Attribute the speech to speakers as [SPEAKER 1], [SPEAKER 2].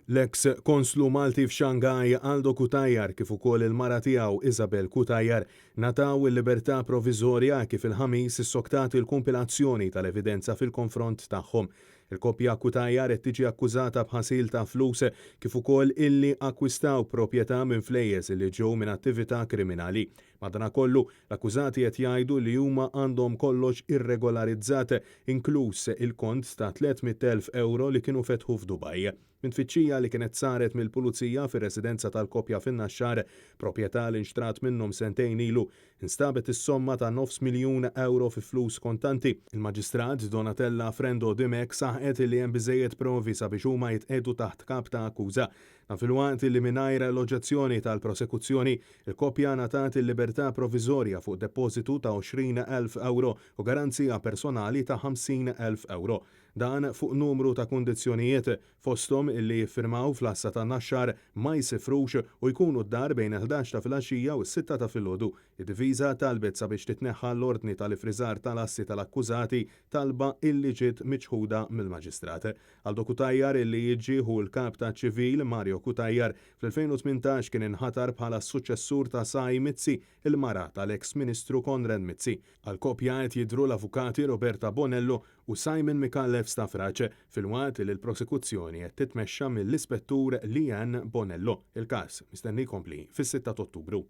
[SPEAKER 1] L-eks Konslu Malti f'Shanghai Aldo Cutajar kif ukoll il-mara tiegħu Isabel Cutajar ngħataw il-libertà proviżorja kif il-ħamis ssoktat il-kumpilazzjoni tal-evidenza fil-konfront tagħhom. Il-koppja Cutajar qed tiġi akkużata b'ħasil ta' flus kif ukoll illi akkwistaw proprjetà minn flejjes li ġew minn attività kriminali. Madankollu l-akkużati qed jgħidu li huma għandhom kollox irregolarizzat inkluż il-kont ta' 300,000 euro li kienu fetħu f'Dubaj. Min tfittxija li kienet saret mill-pulizija fir-residenza tal-koppja fin-Naxxar, proprjetà li nxtrat minnhom sentejn ilu, instabet is-somma ta' €900,000 fi flus kontanti. Il-Maġistrat Donatella Frendo Dimek saħqet li hemm biżejjed provi sabiex huma jitqiegħdu taħt kap ta' akkuża. Fil-waqt li mingħajr l-oġġezzjoni tal-prosekuzzjoni, il-koppja ngħatat il-libertà proviżorja fuq depożitu ta' €20,000 u garanzija personali ta' €50,000. Dan fuq numru ta' kundizzjonijiet fosthom illi jiffirmaw fl-assa ta' Naxxar ma jsifrux u jkunu d-dar bejn 11 ta' filgħaxija u 6 ta' filgħodu. Id-diviża talbet sabiex titneħħa l-ordni tal-ifriżar tal-assi tal-akkużati talba illi ġiet miċħuda mill-Maġistrat. Aldo Cutajar illi jiġġieħu l-kap ta' ċivil Mario Cutajar fl-2018 kien inħatar bħala s-suċċessur ta' Saj Mizzi, il-mara tal-eks Ministru Konrad Mizzi. Għall-koppja qed jidhru l-avukati Roberta Bonello u Simon Mikallef Stafraċ fil-waqt li l-prosekuzzjoni qed titmexxa mill-ispettur Lian Bonello. Il-każ mistenni jkompli fis-6 ta' Ottubru.